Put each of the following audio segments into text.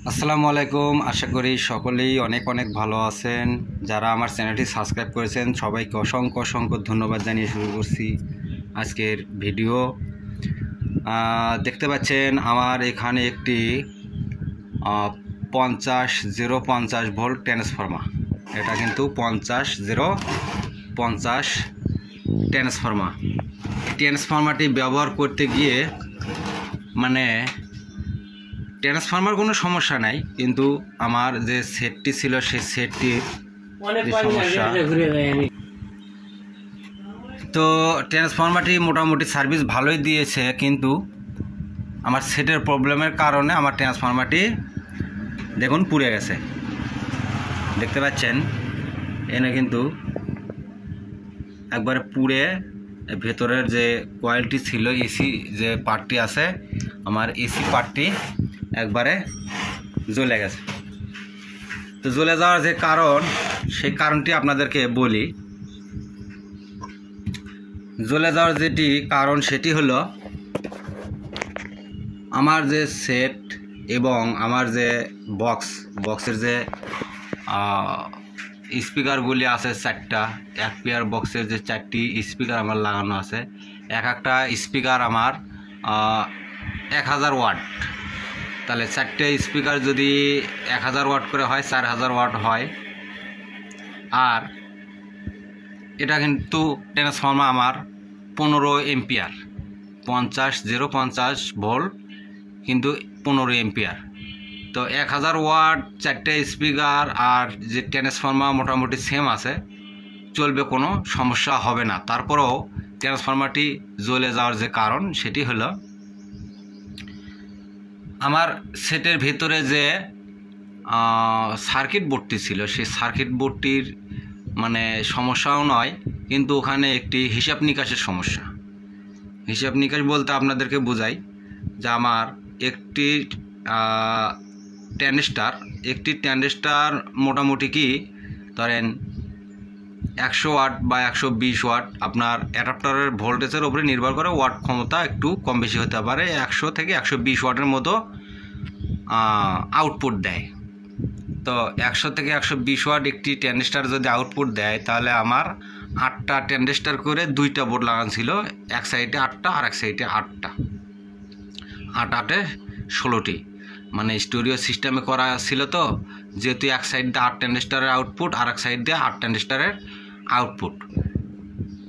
আসসালামু আলাইকুম। আশা করি সকলেই অনেক অনেক ভালো আছেন। যারা আমার চ্যানেলটি সাবস্ক্রাইব করেছেন সবাইকে অসংখ্য অসংখ্য ধন্যবাদ জানিয়ে শুরু করছি আজকের ভিডিও। দেখতে পাচ্ছেন আমার এখানে একটি 50-050 ভোল্ট ট্রান্সফর্মার। এটা কিন্তু 50-050 ট্রান্সফর্মার। ট্রান্সফর্মারটি ব্যবহার করতে গিয়ে মানে ট্রান্সফর্মার কোনো সমস্যা নাই, কিন্তু আমার যে সেটটি ছিল সেই সেটটির সমস্যা। তো ট্রান্সফর্মারটি মোটামুটি সার্ভিস ভালোই দিয়েছে, কিন্তু আমার সেটের প্রবলেমের কারণে আমার ট্রান্সফর্মারটি দেখুন পুড়ে গেছে। দেখতে পাচ্ছেন এনে কিন্তু একবারে পুড়ে ভেতরের যে কয়েলটি ছিল, এসি যে পার্টটি আছে, আমার এসি পার্টটি একবারে জ্বলে গেছে। তো জ্বলে যাওয়ার যে কারণ, সেই কারণটি আপনাদেরকে বলি। জ্বলে যাওয়ার যেটি কারণ সেটি হলো আমার যে সেট এবং আমার যে বক্সের যে স্পিকারগুলি আছে চারটা, এক পেয়ার বক্সের যে চারটি স্পিকার আমার লাগানো আছে, একটা স্পিকার আমার 1000 ওয়াট। তাহলে চারটে স্পিকার যদি 1000 ওয়াট করে হয়, 4000 ওয়াট হয়। আর এটা কিন্তু ট্রান্সফর্মার আমার 15 এম্পিয়ার, 50-050 ভোল্ট, কিন্তু 15 এম্পিয়ার। তো 1000 ওয়াট চারটে স্পিকার আর যে ট্রান্সফর্মার মোটামুটি সেম আছে, চলবে, কোনো সমস্যা হবে না। তারপরেও ট্রান্সফর্মারটি জ্বলে যাওয়ার যে কারণ সেটি হলো আমার সেটের ভিতরে যে সার্কিট বোর্ডটি ছিল, সেই সার্কিট বোর্ডটির মানে সমস্যাও নয়, কিন্তু ওখানে একটি হিসাব নিকাশের সমস্যা। হিসাব নিকাশ বলতে আপনাদেরকে বোঝাই যে আমার একটি ট্রানজিস্টার মোটামুটি কি ধরেন 100 ওয়াট বা 120 ওয়াট, আপনার অ্যাডাপ্টারের ভোল্টেজের উপরে নির্ভর করে ওয়াট ক্ষমতা একটু কম বেশি হতে পারে। 100 থেকে 120 ওয়াটের মতো আউটপুট দেয়। তো 100 থেকে 120 ওয়াট একটি ট্রানজিস্টার যদি আউটপুট দেয়, তাহলে আমার 8টা ট্রানজিস্টার করে 2টা বোর্ড লাগানো ছিল, এক সাইডে 8টা আর এক সাইডে 8টা, 8-8-এ 16টি, মানে স্টুডিও সিস্টেমে করা ছিল। তো যেহেতু এক সাইড দিয়ে 8 ট্রানজিস্টারের আউটপুট আর এক সাইড দিয়ে 8 ট্রানজিস্টারের আউটপুট,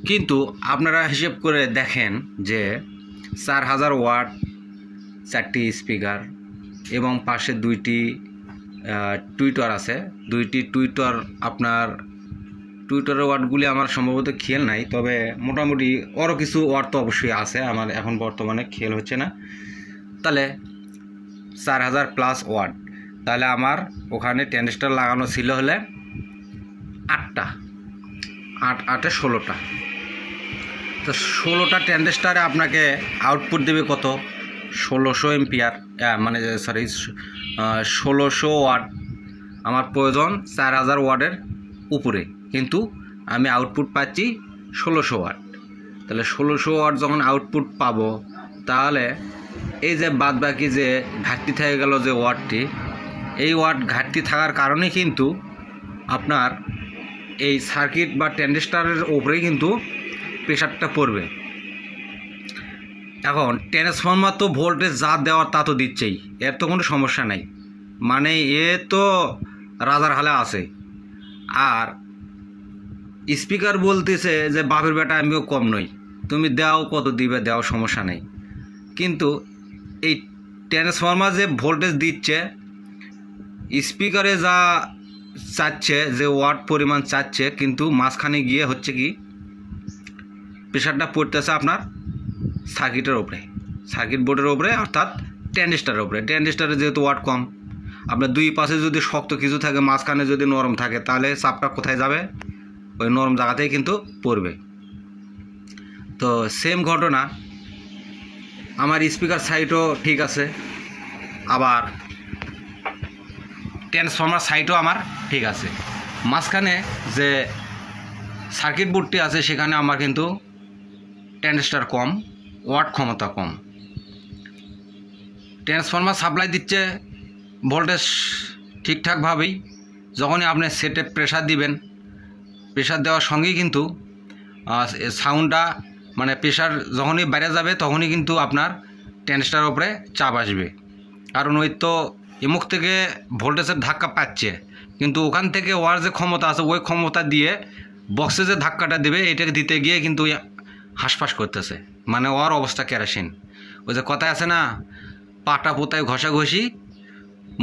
কিন্তু আপনারা হিসেব করে দেখেন যে 4000 ওয়াট চারটি স্পিকার এবং পাশে 2টি টুইটার আছে, 2টি টুইটার। আপনার টুইটারের ওয়াটগুলি আমার সম্ভবত খেয়াল নাই, তবে মোটামুটি আরও কিছু ওয়াট তো অবশ্যই আছে, আমার এখন বর্তমানে খেয়াল হচ্ছে না। তাহলে 4000+ ওয়াট, তাহলে আমার ওখানে ট্রানজিস্টার লাগানো ছিল হলে 8টা, 8-8-এ 16টা। তো 16টা ট্রানজিস্টারে আপনাকে আউটপুট দেবে কত? 1600 এম্পিয়ার, মানে 1600 ওয়াট। আমার প্রয়োজন 4000 ওয়াটের উপরে, কিন্তু আমি আউটপুট পাচ্ছি 1600 ওয়াট। তাহলে 1600 ওয়াট যখন আউটপুট পাবো, তাহলে এই যে বাদ বাকি যে ঘাটতি থেকে গেল যে ওয়াটটি, এই ওয়াট ঘাটতি থাকার কারণে কিন্তু আপনার এই সার্কিট বা ট্রানজিস্টারের উপরেই কিন্তু প্রেশারটা পড়বে। এখন ট্রান্সফর্মার তো ভোল্টেজ যা দেওয়ার তা তো দিচ্ছেই, এর তো কোনো সমস্যা নাই, মানে এ তো রাজার হালে আছে। আর স্পিকার বলতেছে যে বাপের বেটা আমিও কম নই, তুমি দাও, কত দিবে দাও, সমস্যা নেই। কিন্তু এই ট্রান্সফর্মার যে ভোল্টেজ দিচ্ছে, স্পিকারে যা চাচ্ছে, যে ওয়াট পরিমাণ চাচ্ছে, কিন্তু মাঝখানে গিয়ে হচ্ছে কি প্রেশারটা পড়তেছে আপনার সার্কিটের ওপরে, সার্কিট বোর্ডের ওপরে, অর্থাৎ ট্রানজিস্টারের ওপরে। ট্রানজিস্টারে যেহেতু ওয়াট কম, আপনার দুই পাশে যদি শক্ত কিছু থাকে, মাঝখানে যদি নরম থাকে, তাহলে চাপটা কোথায় যাবে? ওই নরম জায়গাতেই কিন্তু পড়বে। তো সেম ঘটনা আমার স্পিকার সাইডও ঠিক আছে, আবার ট্রান্সফর্মার সাইডও আমার ঠিক আছে। মাঝখানে যে সার্কিট বোর্ডটি আছে, সেখানে আমার কিন্তু ট্রানজিস্টার কম, ওয়াট ক্ষমতা কম। ট্রান্সফর্মার সাপ্লাই দিচ্ছে ভোল্টেজ ঠিকঠাকভাবেই যখনই আপনি সেটে প্রেসার দিবেন, প্রেসার দেওয়ার সঙ্গেই কিন্তু সাউন্ডটা মানে প্রেসার যখনই বাইরে যাবে তখনই কিন্তু আপনার ট্রানজিস্টারের উপরে চাপ আসবে। কারণ ওই তো এমুখ থেকে ভোল্টেজের ধাক্কা পাচ্ছে, কিন্তু ওখান থেকে ওয়ার যে ক্ষমতা আছে ওই ক্ষমতা দিয়ে বক্সে যে ধাক্কাটা দেবে এটাকে দিতে গিয়ে কিন্তু হাঁসফাঁস করতেছে, মানে ওর অবস্থা কেরাসিন। ওই যে কথা আছে না, পাটা পোতায় ঘষাঘষি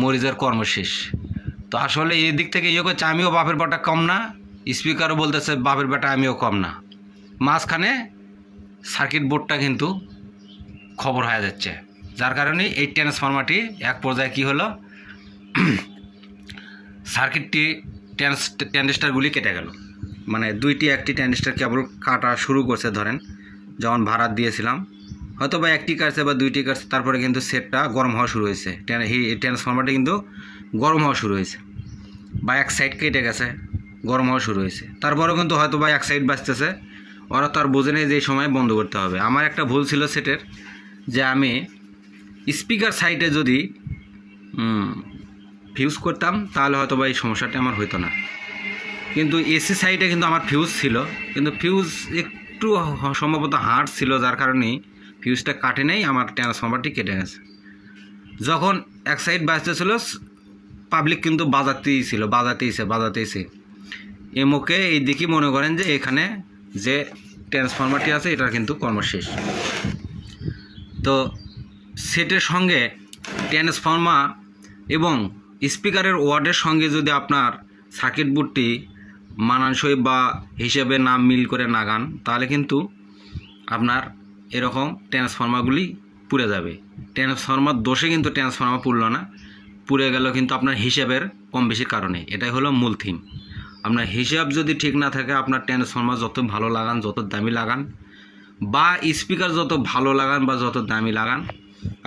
মরিচের কর্ম শেষ। তো আসলে এই দিক থেকে ইয়ে করছে, আমিও বাপের বেটা কম না, স্পিকারও বলতেছে বাপের বেটা আমিও কম না, মাঝখানে সার্কিট বোর্ডটা কিন্তু খবর হয়ে যাচ্ছে। যার কারণে এই ট্রান্সফরমারটি এক পর্যায়ে কী হলো, সার্কিটটি ট্রানজিস্টারগুলি কেটে গেল, মানে একটি ট্রানজিস্টার কেবল কাটা শুরু করছে। ধরেন যখন ভাড়া দিয়েছিলাম হয়তো বা একটি কাটছে বা দুইটি কাটছে, তারপরে কিন্তু সেটটা গরম হওয়া শুরু হয়েছে, ট্রান্সফরমারটি কিন্তু গরম হওয়া শুরু হয়েছে, বা এক সাইড কেটে গেছে, গরম হওয়া শুরু হয়েছে। তারপরেও কিন্তু হয়তো বা এক সাইড বাঁচতেছে, ওরা তো আর বোঝে নেই যে এই সময় বন্ধ করতে হবে। আমার একটা ভুল ছিল সেটের, যে আমি স্পিকার সাইডে যদি ফিউজ করতাম তাহলে হয়তো বা এই সমস্যাটা আমার হইতো না। কিন্তু এসি সাইডে কিন্তু আমার ফিউজ ছিল, কিন্তু ফিউজ একটু সম্ভবত হার্ড ছিল, যার কারণে ফিউজটা কাটে নেই, আমার ট্রান্সফরমারটি কেটে গেছে। যখন এক সাইড বাজতেছিল পাবলিক কিন্তু বাজাতেইছে এমোকে এই দিকে মনে করেন যে এখানে যে ট্রান্সফরমারটি আছে এটার কিন্তু কর্ম শেষ। তো সেটের সঙ্গে ট্রান্সফরমার এবং স্পিকারের ওয়ার্ডের সঙ্গে যদি আপনার সার্কিট বোর্ডটি মানানসই বা হিসেবে নাম মিল করে নাগান, তাহলে কিন্তু আপনার এরকম ট্রান্সফরমারগুলি পুড়ে যাবে। ট্রান্সফরমার দোষে কিন্তু ট্রান্সফরমার পুড়লো না, পুড়ে গেল কিন্তু আপনার হিসাবের কম বেশির কারণে। এটাই হলো মূল থিম। আপনার হিসাব যদি ঠিক না থাকে, আপনার ট্রান্সফরমার যত ভালো লাগান, যত দামি লাগান, বা স্পিকার যত ভালো লাগান বা যত দামি লাগান,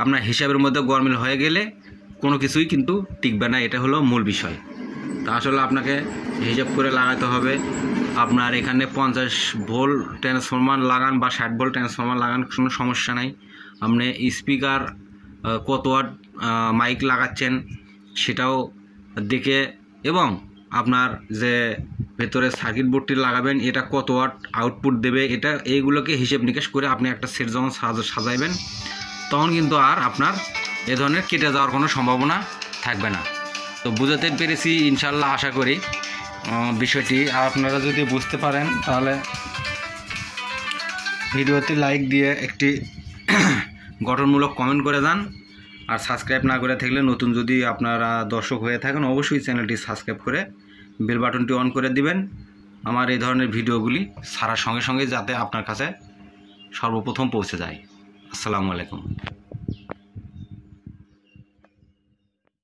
আপনার হিসাবের মধ্যে গরমিল হয়ে গেলে কোনো কিছুই কিন্তু টিকবে না। এটা হলো মূল বিষয়। তা আসলে আপনাকে হিসাব করে লাগাতে হবে। আপনার এখানে 50 ভোল্ট ট্রান্সফরমার লাগান বা 60 ভোল্ট ট্রান্সফরমার লাগান, কোনো সমস্যা নাই। আপনি স্পিকার কত ওয়াট মাইক লাগাচ্ছেন সেটাও দেখে, এবং আপনার যে ভেতরে সার্কিট বোর্ডটি লাগাবেন এটা কত ওয়াট আউটপুট দেবে, এইগুলোকে হিসেব নিকেশ করে আপনি একটা সেট যখন সাজাইবেন, তখন কিন্তু আর আপনার এ ধরনের কেটে যাওয়ার কোনো সম্ভাবনা থাকবে না। তো বুঝাতে পেরেছি ইনশাল্লাহ, আশা করি বিষয়টি। আর আপনারা যদি বুঝতে পারেন তাহলে ভিডিওতে লাইক দিয়ে একটি গঠনমূলক কমেন্ট করে যান। আর সাবস্ক্রাইব না করে থাকলে, নতুন যদি আপনারা দর্শক হয়ে থাকেন, অবশ্যই চ্যানেলটি সাবস্ক্রাইব করে বেল বাটনটি অন করে দিবেন, আমার এই ধরনের ভিডিওগুলি ছাড়ার সঙ্গে সঙ্গে যাতে আপনার কাছে সর্বপ্রথম পৌঁছে যায়। আসসালামু আলাইকুম।